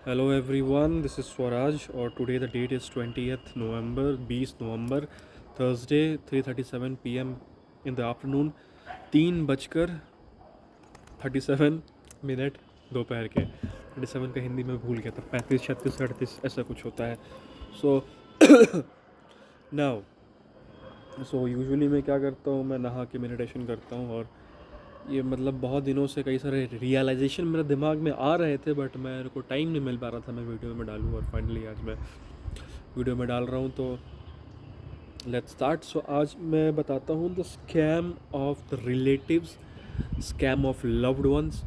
Hello everyone, this is Swaraj और today the date is 20th November 20 November Thursday 3:37 PM in the afternoon 3:37 दोपहर के 37 का हिंदी में भूल गया था, 35 36 38 ऐसा कुछ होता है। सो नाउ यूजुअली मैं क्या करता हूँ, मैं नहा के मेडिटेशन करता हूँ और ये मतलब बहुत दिनों से कई सारे रियलाइजेशन मेरे दिमाग में आ रहे थे, बट मेरे को टाइम नहीं मिल पा रहा था मैं वीडियो में डालूँ, और फाइनली आज मैं वीडियो में डाल रहा हूँ। तो लेट्स स्टार्ट। सो आज मैं बताता हूँ the scam of the relatives, scam of loved ones.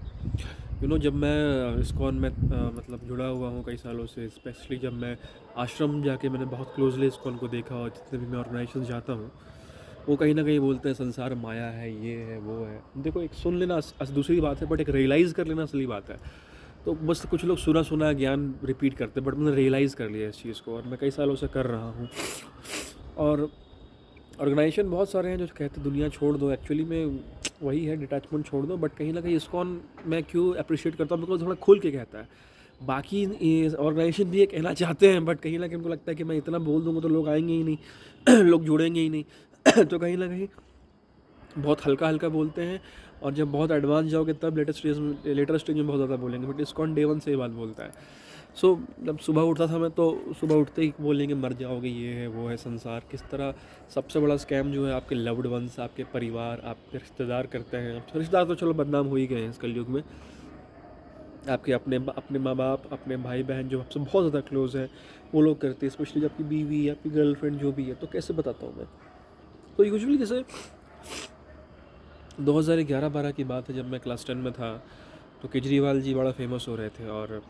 जब मैं इस्कॉन में मतलब जुड़ा हुआ हूँ कई सालों से, स्पेशली जब मैं आश्रम जाके मैंने बहुत क्लोजली इस्कॉन को देखा, और जितने भी मैं ऑर्गेनाइजेशन जाता हूँ वो कहीं ना कहीं बोलते हैं संसार माया है, ये है वो है। देखो, एक सुन लेना दूसरी बात है, बट एक रियलाइज़ कर लेना असली बात है। तो बस कुछ लोग सुना सुना ज्ञान रिपीट करते हैं, बट मैंने रियलाइज़ कर लिया इस चीज़ को, और मैं कई सालों से कर रहा हूँ। और ऑर्गेनाइजेशन बहुत सारे हैं जो कहते दुनिया छोड़ दो, एक्चुअली में वही है, डिटैचमेंट छोड़ दो। बट कहीं ना कहीं इस्कॉन मैं क्यों अप्रिशिएट करता हूँ, बिकॉज थोड़ा खुल के कहता है। बाकी ऑर्गेनाइजेशन भी ये कहना चाहते हैं, बट कहीं ना कहीं उनको लगता है कि मैं इतना बोल दूंगा तो लोग आएंगे ही नहीं लोग जुड़ेंगे ही नहीं तो कहीं ना कहीं बहुत हल्का हल्का बोलते हैं, और जब बहुत एडवांस जाओगे तब लेटर स्टेज में बहुत ज़्यादा बोलेंगे। बट इस्कॉन डे वन से ये बात बोलता है। जब सुबह उठता था मैं, तो सुबह उठते ही बोलेंगे मर जाओगे, ये है वो है संसार। किस तरह सबसे बड़ा स्कैम जो है आपके लव्ड वंस, आपके परिवार, आपके रिश्तेदार करते हैं। रिश्तेदार तो चलो बदनाम हो ही गए हैं इस कलयुग में। आपके अपने अपने माँ बाप, अपने भाई बहन जो आपसे बहुत ज़्यादा क्लोज है, वो लोग करते हैं। स्पेशली जब आपकी बीवी, आपकी गर्लफ्रेंड जो भी है। तो कैसे बताता हूँ मैं, तो यूजुअली जैसे 2011-12 की बात है, जब मैं क्लास 10 में था, तो केजरीवाल जी बड़ा फेमस हो रहे थे। और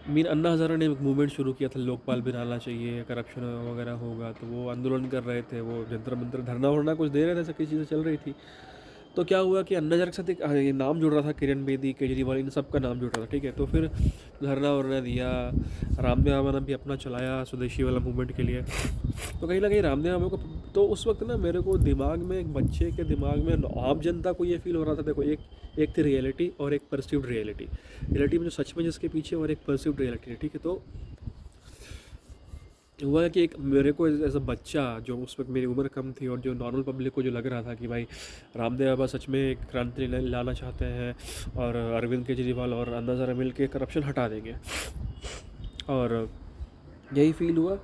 मीन अन्ना हज़ारे ने एक मूवमेंट शुरू किया था, लोकपाल भी डालना चाहिए, करप्शन वगैरह होगा। तो वो आंदोलन कर रहे थे, वो जंतर मंतर धरना वरना कुछ दे रहे थे, सबकी चीज़ें चल रही थी। तो क्या हुआ कि अन्ना हज़ारे के साथ एक ये नाम जुड़ रहा था, किरण बेदी, केजरीवाल, इन सब का नाम जुड़ रहा था, ठीक है। तो फिर धरना वरना दिया, रामदेव बाबा ने भी अपना चलाया स्वदेशी वाला मूवमेंट के लिए। तो कहीं ना कहीं रामदेव बाबा को, तो उस वक्त ना मेरे को दिमाग में, एक बच्चे के दिमाग में, आम जनता को ये फील हो रहा था। देखो, एक थी रियलिटी और एक परसीव्ड रियलिटी। रियलिटी में जो सच में जिसके पीछे, और एक परसीव्ड रियलिटी है, ठीक है। तो हुआ है कि एक मेरे को एज अ बच्चा, जो उस वक्त मेरी उम्र कम थी, और जो नॉर्मल पब्लिक को जो लग रहा था कि भाई रामदेव बाबा सच में एक क्रांति लाना चाहते हैं, और अरविंद केजरीवाल और अन्ना हज़ारे मिल के करप्शन हटा देंगे, और यही फील हुआ।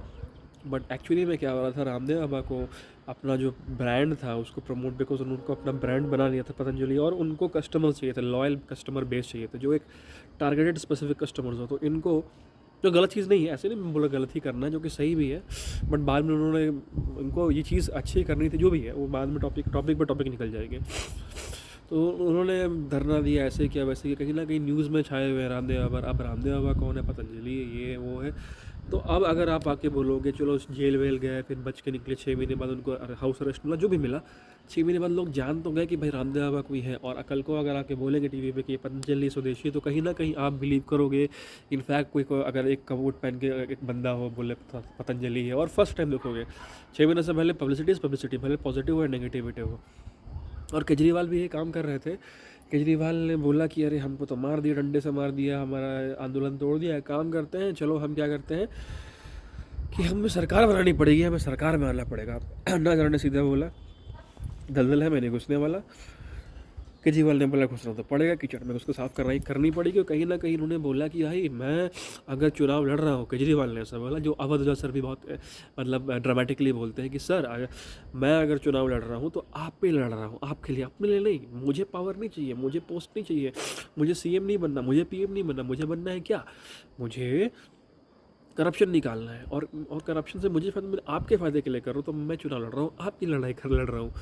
बट एक्चुअली में क्या हो रहा था, रामदेव बाबा को अपना जो ब्रांड था उसको प्रमोट, बिकॉज उनको अपना ब्रांड बना लिया था पतंजलि, और उनको कस्टमर चाहिए थे, लॉयल कस्टमर बेस चाहिए थे, जो एक टारगेटेड स्पेसिफिक कस्टमर्स हो। तो इनको, जो गलत चीज़ नहीं है, ऐसे नहीं मैं बोला गलत ही करना है, जो कि सही भी है। बट बाद में उन्होंने, उनको ये चीज़ अच्छी करनी थी, जो भी है वो बाद में टॉपिक टॉपिक पर टॉपिक निकल जाएंगे। तो उन्होंने धरना दिया, ऐसे किया वैसे किया, कहीं ना कहीं न्यूज़ में छाए हुए हैं रामदेव बाबा। अब रामदेव बाबा कौन है, पतंजलि ये वो है। तो अब अगर आप आके बोलोगे चलो जेल वेल गए, फिर बच के निकले, 6 महीने बाद उनको हाउस अरेस्ट मिला, जो भी मिला, 6 महीने बाद लोग जान तो गए कि भाई रामदेव बाबा कोई है। और अकल को अगर आके बोलेंगे टीवी पे कि पतंजलि स्वदेशी, तो कहीं ना कहीं आप बिलीव करोगे। इनफैक्ट कोई अगर एक कबूट पहन के एक बंदा हो, बोले पतंजलि है, और फर्स्ट टाइम देखोगे, 6 महीने से पहले पब्लिसिटी, भले पॉजिटिव और नेगेटिविटी हो। और केजरीवाल भी ये काम कर रहे थे। केजरीवाल ने बोला कि अरे हमको तो मार दिया, डंडे से मार दिया, हमारा आंदोलन तोड़ दिया। काम करते हैं, चलो हम क्या करते हैं कि हमें सरकार बनानी पड़ेगी, हमें सरकार में आना पड़ेगा। अन्ना हज़ारे ने सीधा बोला दलदल है, मैं नहीं घुसने वाला। केजरीवाल ने बोला घुसना तो पड़ेगा, कीचड़ में उसको साफ करनी पड़ेगी। कहीं ना कहीं उन्होंने बोला कि भाई मैं अगर चुनाव लड़ रहा हूँ, केजरीवाल ने ऐसा बोला, जो अवध सर भी बहुत मतलब ड्रामेटिकली बोलते हैं कि सर मैं अगर चुनाव लड़ रहा हूँ तो आप पे लड़ रहा हूँ, आपके लिए, अपने लिए नहीं। मुझे पावर नहीं चाहिए, मुझे पोस्ट नहीं चाहिए, मुझे सीएम नहीं बनना, मुझे पीएम नहीं बनना। मुझे बनना है क्या, मुझे करप्शन निकालना है। और करप्शन से मुझे फ़ायदा, मैं आपके फ़ायदे के लिए कर रहा हूँ, तो मैं चुनाव लड़ रहा हूँ, आपकी लड़ाई कर लड़ रहा हूँ।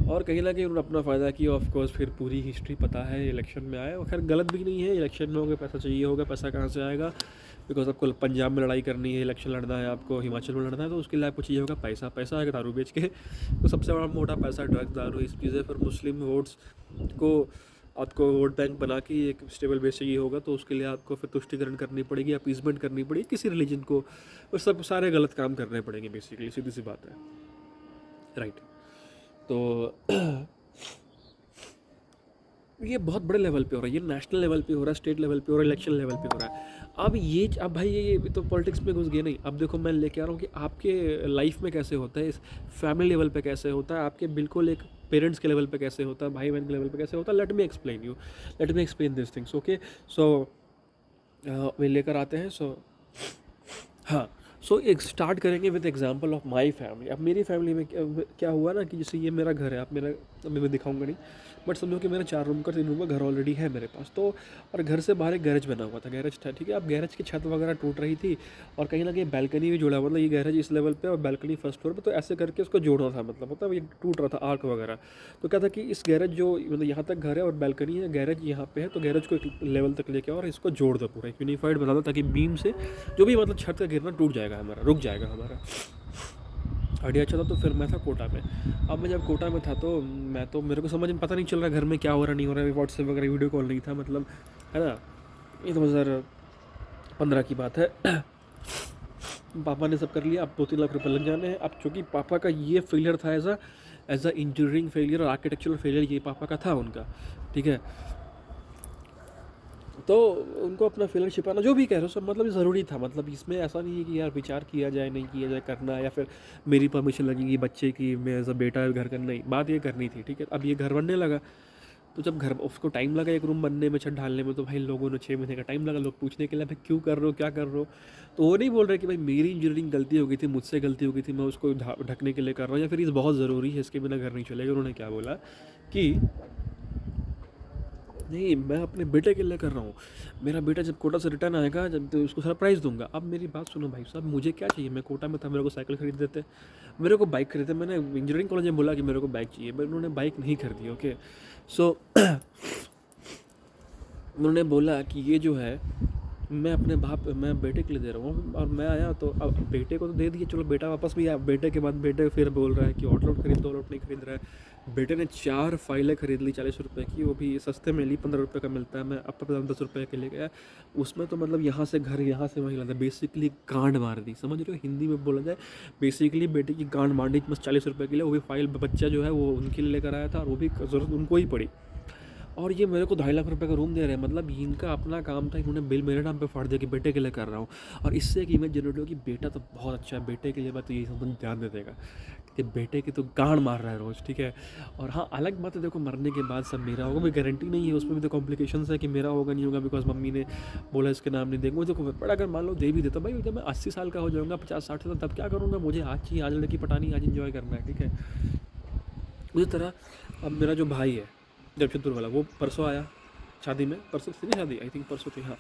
और कहीं ना कहीं उन्होंने अपना फ़ायदा किया। ऑफ कोर्स फिर पूरी हिस्ट्री पता है, इलेक्शन में आए, और खैर गलत भी नहीं है, इलेक्शन में होगा पैसा चाहिए होगा, पैसा कहाँ से आएगा। बिकॉज आपको पंजाब में लड़ाई करनी है, इलेक्शन लड़ना है, आपको हिमाचल में लड़ना है, तो उसके लिए आपको चाहिए होगा पैसा। पैसा आएगा दारू बेच के। तो सबसे बड़ा मोटा पैसा ड्रग्स, दारू, इस चीज़ें। फिर मुस्लिम वोट्स को आपको वोट बैंक बना के एक स्टेबल बेस चाहिए होगा, तो उसके लिए आपको फिर तुष्टिकरण करनी पड़ेगी, अपीसमेंट करनी पड़ेगी किसी रिलीजन को। और सब सारे गलत काम करने पड़ेंगे, बेसिकली सीधी सी बात है, राइट। तो ये बहुत बड़े लेवल पे हो रहा है, ये नेशनल लेवल पे हो रहा है, स्टेट लेवल पे हो रहा है, इलेक्शन लेवल पे हो रहा है। अब भाई ये तो पॉलिटिक्स में घुस गए नहीं। अब देखो मैं लेके आ रहा हूँ कि आपके लाइफ में कैसे होता है, इस फैमिली लेवल पे कैसे होता है, आपके बिल्कुल एक पेरेंट्स के लेवल पे कैसे होता है, भाई बहन के लेवल पे कैसे होता है। Let me explain this things, okay. So वे लेकर आते हैं। हाँ सो एक स्टार्ट करेंगे with example of my family. अब मेरी फैमिली में क्या हुआ ना कि जैसे ये मेरा घर है, आप मेरा अभी मैं दिखाऊंगा नहीं, बट समझो कि मेरा 4 रूम का 3 रूम का घर ऑलरेडी है मेरे पास। तो और घर से बाहर एक गैरेज बना हुआ था, गैरेज था, ठीक है। अब गैरेज की छत वगैरह टूट रही थी और कहीं ना कहीं बैल्कनी भी जुड़ा हुआ, मतलब ये गैरेज इस लेवल पे और बैल्कनी फर्स्ट फ्लोर पे, तो ऐसे करके उसको जोड़ना था, मतलब ये टूट रहा था आर्क वगैरह। तो क्या था कि इस गैरेज जो मतलब यहाँ तक घर है और बैल्कनी है, गैरेज यहाँ पे है, तो गैरेज को एक लेवल तक लेके आओ और इसको जोड़ दो, पूरा एक यूनिफाइड बना दो, ताकि बीम से जो भी मतलब छत का गिरना टूट जाएगा हमारा, रुक जाएगा हमारा। आइडिया अच्छा था। तो फिर मैं था कोटा में। अब मैं जब कोटा में था तो मैं तो मेरे को समझ में पता नहीं चल रहा घर में क्या हो रहा नहीं हो रहा है, व्हाट्सएप वगैरह वीडियो कॉल नहीं था, मतलब है ना। ये 2015 की बात है। पापा ने सब कर लिया, अब 2-3 लाख रुपए लग जाने हैं। अब चूँकि पापा का ये फेलियर था एज अ इंजीनियरिंग फेलियर और आर्किटेक्चरल फेलियर, ये पापा का था उनका, ठीक है। तो उनको अपना फेलियर छिपाना, जो भी कह रहे हो सब, मतलब ज़रूरी था। मतलब इसमें ऐसा नहीं है कि यार विचार किया जाए नहीं किया जाए, करना है या फिर मेरी परमिशन लगेगी बच्चे की, मैं एज अ बेटा घर करना, नहीं, बात ये करनी थी, ठीक है। अब ये घर बनने लगा, तो जब घर उसको टाइम लगा एक रूम बनने में, छत ढालने में, तो भाई लोगों ने 6 महीने का टाइम लगा, लोग पूछने के लिए भाई क्यों कर रहे हो, क्या कर रहे हो। तो वो नहीं बोल रहे कि भाई मेरी इंजीनियरिंग गलती हो गई थी, मुझसे गलती हो गई थी, मैं उसको ढकने के लिए कर रहा हूँ, या फिर ये बहुत ज़रूरी है, इसके बिना घर नहीं चलेगा। उन्होंने क्या बोला कि नहीं, मैं अपने बेटे के लिए कर रहा हूँ, मेरा बेटा जब कोटा से रिटर्न आएगा जब, तो उसको सरप्राइज़ दूंगा। अब मेरी बात सुनो भाई साहब, मुझे क्या चाहिए, मैं कोटा में था, मेरे को साइकिल खरीद देते, मेरे को बाइक खरीदते। मैंने इंजीनियरिंग कॉलेज में बोला कि मेरे को बाइक चाहिए, बट उन्होंने बाइक नहीं खरीदी, ओके। सो उन्होंने बोला कि ये जो है मैं बेटे के लिए दे रहा हूँ। और मैं आया तो अब बेटे को तो दे दिए, चलो बेटा वापस भी आया। बेटे के बाद बेटे फिर बोल रहा है कि ऑटलोट खरीद दो, ऑटलोट नहीं खरीद रहा है। बेटे ने 4 फाइलें खरीद ली 40 रुपये की, वो भी सस्ते में ली, 15 रुपये का मिलता है। मैं अब 10 रुपये के ले गया, उसमें तो मतलब यहाँ से घर, यहाँ से वहीं लाता, बेसिकली गांड मार दी, समझ रहे हो, हिंदी में बोला जाए बेसिकली बेटे की गांड मार दी, बस 40 रुपये के लिए। वो भी फाइल बच्चा जो है वो उनके लिए लेकर आया था, और वो भी ज़रूरत उनको ही पड़ी। और ये मेरे को 2.5 लाख रुपए का रूम दे रहे हैं, मतलब इनका अपना काम था, इन्होंने बिल मेरे नाम पे फाड़ दिया कि बेटे के लिए कर रहा हूँ। और इससे एक इमेज जनरेट हो कि बेटा तो बहुत अच्छा है, बेटे के लिए मैं तो यही सब ध्यान दे देगा कि बेटे की तो गांड मार रहा है रोज़, ठीक है। और हाँ, अलग बात है, देखो मरने के बाद सब मेरा होगा, कोई गारंटी नहीं है, उसमें भी तो कॉम्प्लिकेशंस है कि मेरा होगा नहीं होगा, बिकॉज मम्मी ने बोला इसके नाम नहीं देंगे। देखो बड़ा अगर मान लो दे भी देता, भाई जब मैं 80 साल का हो जाऊँगा, 50-60 साल, तब क्या करूँगा, मुझे आज चाहिए, आज लड़की पटानी, आज इंजॉय करना है, ठीक है। उसी तरह अब मेरा जो भाई है जमशेदपुर वाला, वो परसों आया शादी में, परसों थी ना शादी, आई थिंक परसों थी, हाँ।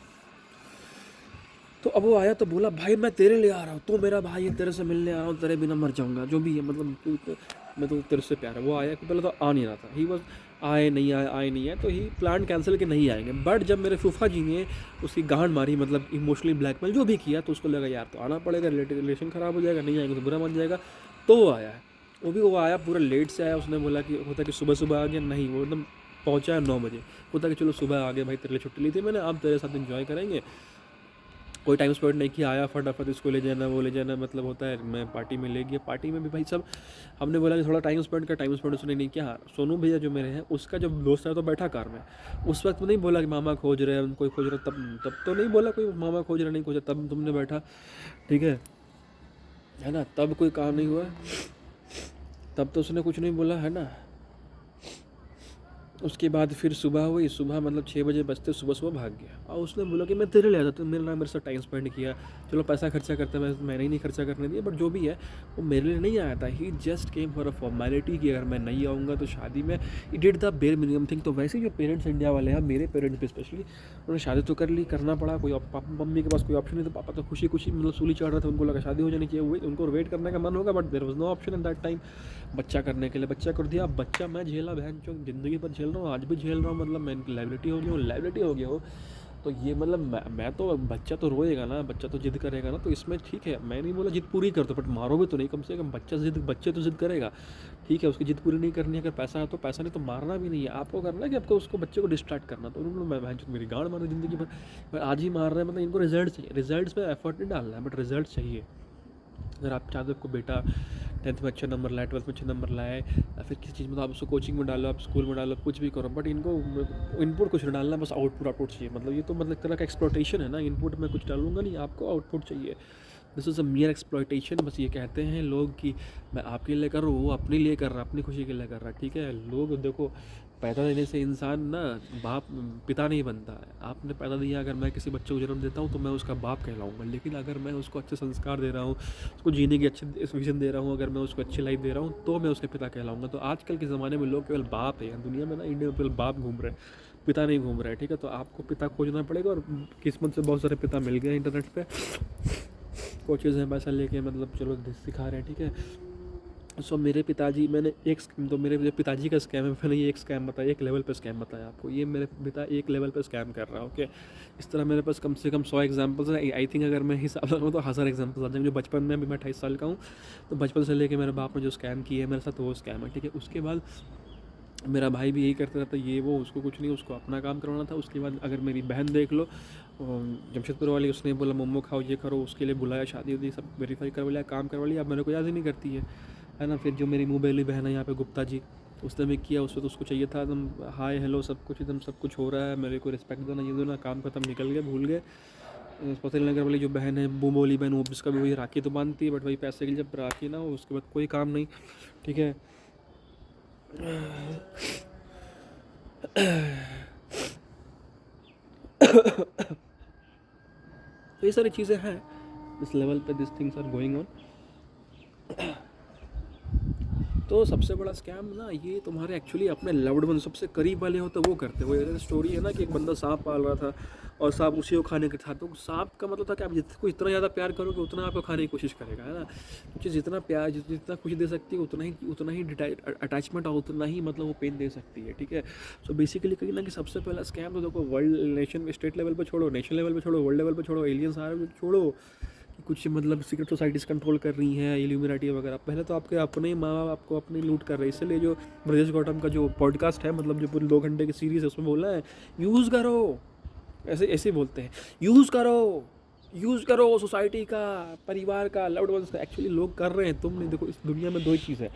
तो अब वो आया तो बोला भाई मैं तेरे लिए आ रहा हूँ, तू मेरा भाई है, तेरे से मिलने आ रहा हूँ, तेरे बिना मर जाऊँगा, जो भी है, मतलब मैं तो तेरे से प्यार है। वो आया कि पहले तो आ नहीं रहा था, ही बस आए नहीं आए, तो ही प्लान कैंसिल के नहीं आएंगे। बट जब मेरे फूफा जी ने उसकी गांड मारी, मतलब इमोशनली ब्लैकमेल जो भी किया, तो उसको लगा यार तो आना पड़ेगा, रिलेशन ख़राब हो जाएगा, नहीं आएंगे तो बुरा मान जाएगा। तो वो आया है, वो आया पूरा लेट से आया। उसने बोला कि होता कि सुबह आ गया, नहीं, वो एकदम पहुँचा है 9 बजे। होता कि चलो सुबह आ गए भाई, तेरे लिए छुट्टी ली थी मैंने, अब तेरे साथ एंजॉय करेंगे। कोई टाइम स्पेंड नहीं किया, आया फटाफट, इसको ले जाना वो ले जाना, मतलब होता है। मैं पार्टी में ले गया, पार्टी में भी भाई सब हमने बोला कि थोड़ा टाइम स्पेंड उसने नहीं किया। हाँ, सोनू भैया जो मेरे हैं, उसका जब दोस्त है तो बैठा कार में, उस वक्त नहीं बोला कि मामा खोज रहे हैं, कोई खोज रहा, तब तो नहीं बोला कोई मामा खोज रहा नहीं खोजा, तब तुमने बैठा, ठीक है ना, तब कोई काम नहीं हुआ, तब तो उसने कुछ नहीं बोला, है ना। उसके बाद फिर सुबह हुई, सुबह मतलब 6 बजे बजते सुबह भाग गया। और उसने बोला कि मैं तेरे लिए आता, तो मेरे साथ टाइम स्पेंड किया, चलो पैसा खर्चा करता, मैंने ही नहीं खर्चा करने दिया, बट जो भी है वो मेरे लिए नहीं आया था। He just came for a formality कि अगर मैं नहीं आऊँगा तो शादी में he did the bare minimum thing. तो वैसे ही जो पेरेंट्स इंडिया वाले हैं, मेरे पेरेंट्स भी स्पेशली, उन्होंने शादी तो कर ली, करना पड़ा, कोई पापा मम्मी के पास कोई ऑप्शन नहीं, तो पापा तो खुशी मतलब सूली चढ़ रहा था, उनको लगा शादी हो जानी चाहिए, हुई, उनको वेट करने का मन होगा, but there was no option in that time बच्चा करने के लिए। बच्चा कर दिया, अब बच्चा मैं झेला, बहन चो ज़िंदगी पर झेल रहा हूँ, आज भी झेल रहा हूँ, मतलब मैं लाइबिलिटी हो गया हूँ। तो ये मतलब मैं तो, बच्चा तो रोएगा ना, बच्चा तो जिद करेगा ना, तो इसमें ठीक है, मैं नहीं बोला जिद पूरी कर दो, बट मारोगे तो नहीं, कम से कम बच्चे तो जिद करेगा, ठीक है। उसकी जिद पूरी नहीं करनी है, अगर पैसा है तो पैसा, नहीं तो मारना भी नहीं है, आपको करना है कि आपको उसको बच्चे को डिस्ट्रैक्ट करना। तो उन्होंने मैं मेरी गाड़ मारी ज़िंदगी भर, आज ही मार रहे हैं, मतलब इनको रिजल्ट चाहिए, रिजल्ट्स में एफर्ट नहीं डालना है, बट रिजल्ट चाहिए। अगर आप चाहते हो आपको बेटा 10th में अच्छे नंबर लाए, 12th में अच्छे नंबर लाए, या फिर किसी चीज़ में, तो आप उसको कोचिंग में डालो, आप स्कूल में डालो, कुछ भी करो, बट इनको इनपुट कुछ नहीं डालना, बस आउटपुट चाहिए। मतलब ये तो मतलब एक तरह का एक्सप्लॉयटेशन है ना, इनपुट मैं कुछ डालूंगा नहीं, आपको आउटपुट चाहिए। This is a मियर exploitation. बस ये कहते हैं लोग कि मैं आपके लिए कर रहा हूँ, वो अपने लिए कर रहा है, अपनी खुशी के लिए कर रहा है, ठीक है। लोग देखो, पैदा देने से इंसान ना बाप पिता नहीं बनता है। आपने पैदा दिया, अगर मैं किसी बच्चे को जन्म देता हूँ तो मैं उसका बाप कहलाऊँगा, लेकिन अगर मैं उसको अच्छे संस्कार दे रहा हूँ, उसको जीने की अच्छी विजन दे रहा हूँ, अगर मैं उसको अच्छी लाइफ दे रहा हूँ, तो मैं उसके पिता कहलाऊँगा। तो आजकल के ज़माने में लोग केवल बाप है, दुनिया में ना इंडिया में केवल बाप घूम रहे हैं, पिता नहीं घूम रहा है, ठीक है। तो आपको पिता खोजना पड़ेगा, और किस्मत से बहुत सारे पिता मिल गए इंटरनेट पे, कोचेज़ हैं पैसा लेके, मतलब चलो सिखा रहे हैं, ठीक है। सो मेरे पिताजी, मैंने एक तो मेरे जो पिताजी का स्कैम है, मैंने ये एक स्कैम बताया, एक लेवल पे स्कैम बताया आपको, ये मेरे पिता एक लेवल पे स्कैम कर रहा है, ओके। इस तरह मेरे पास कम से कम 100 एग्जांपल्स हैं। आई थिंक अगर मैं हिसाब लगाऊँ तो 1000 एग्जांपल्स आ जाएंगे। जो बचपन में, अभी मैं 28 साल का हूँ, तो बचपन से लेके मेरे बाप ने जो स्कैम किए हैं मेरे साथ, वो स्कैम है, ठीक है। उसके बाद मेरा भाई भी यही करता रहता, ये वो, उसको कुछ नहीं, उसको अपना काम करवाना था। उसके बाद अगर मेरी बहन देख लो, जमशेदपुर वाली, उसने बोला मोमो खाओ, ये करो, उसके लिए बुलाया, शादी उदी सब वेरीफाई करवा लिया, काम करवा लिया, अब मेरे को याद ही नहीं करती है ना। फिर जो मेरी मुँह बेली बहन है यहाँ पे, गुप्ता जी, उसने भी किया, उसको तो उसको चाहिए था एकदम हाय हेलो सब कुछ, एकदम सब कुछ हो रहा है, मेरे को रिस्पेक्ट देना, ये देना, काम खत्म, निकल गए, भूल गए। पटेल नगर वाली जो बहन है, बोली बहन, वो उसका भी वही राखी तो बांधती है, बट वही पैसे के लिए, जब राखी ना हो उसके बाद कोई काम नहीं, ठीक है। तो ये सारी चीज़ें हैं, इस लेवल पे this things are going on. तो सबसे बड़ा स्कैम ना ये तुम्हारे एक्चुअली अपने लव्ड वन, सबसे करीब वाले होते वो करते। वो एक स्टोरी है ना कि एक बंदा सांप पाल रहा था, और सांप उसी को खाने के था। तो सांप का मतलब था कि आप जिसको इतना ज़्यादा प्यार करोगे उतना आपको खाने की कोशिश करेगा, है ना। क्योंकि जितना प्यार, जितना खुशी दे सकती है, उतना ही अटैचमेंट और उतना ही मतलब वो पेन दे सकती है, ठीक है। सो बेसिकली कहीं ना कि सबसे पहला स्कैम तो देखो, वर्ल्ड नेशन स्टेट लेवल पर छोड़ो, नेशनल लेवल पर छोड़ो, वर्ल्ड लेवल पर छोड़ो, एलियंस आ रहे छोड़ो, कुछ मतलब सीक्रेट सोसाइटीज़ कंट्रोल कर रही हैं, इल्यूमिनाटी वगैरह। पहले तो आपके अपने ही माँ बाप आपको अपनी लूट कर रहे हैं। इसलिए जो ब्रजेश गौतम का जो पॉडकास्ट है, मतलब जो पूरी 2 घंटे की सीरीज़ है, उसमें बोलना है यूज़ करो, ऐसे ऐसे बोलते हैं, यूज़ करो सोसाइटी का, परिवार का, लव्ड वंस का। एक्चुअली लोग कर रहे हैं, तुम नहीं। देखो इस दुनिया में 2 ही चीज़ है,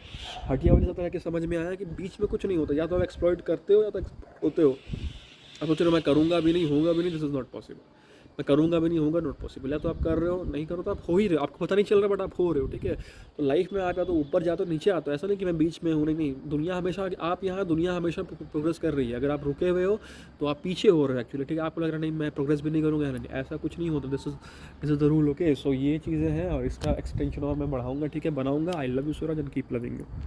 हटिया वाली सब तरह के समझ में आया कि बीच में कुछ नहीं होता, या तो आप एक्सप्लॉइट करते हो या तो होते हो। अब सोच रहे हो मैं करूँगा भी नहीं, होगा भी नहीं, दिस इज़ नॉट पॉसिबल। मैं करूँगा भी नहीं, होगा नॉट पॉसिबल। या तो आप कर रहे हो, नहीं करो तो आप हो ही रहे हो, आपको पता नहीं चल रहा, बट आप हो रहे हो, ठीक है। तो लाइफ में आप या तो ऊपर जाते हो, नीचे आते हो। ऐसा नहीं कि मैं बीच में हूँ, नहीं, दुनिया हमेशा, आप यहाँ, दुनिया हमेशा प्रोग्रेस कर रही है। अगर आप रुके हुए हो तो आप पीछे हो रहे हो एक्चुअली, ठीक है। आपको लग रहा है नहीं मैं प्रोग्रेस भी नहीं करूँगा, नहीं, ऐसा कुछ नहीं होता। This is the rule, okay. So ये चीज़ें हैं, और इसका एक्सटेंशन और मैं बढ़ाऊँगा, ठीक है, बनाऊँगा। I love you Suraj and keep loving you.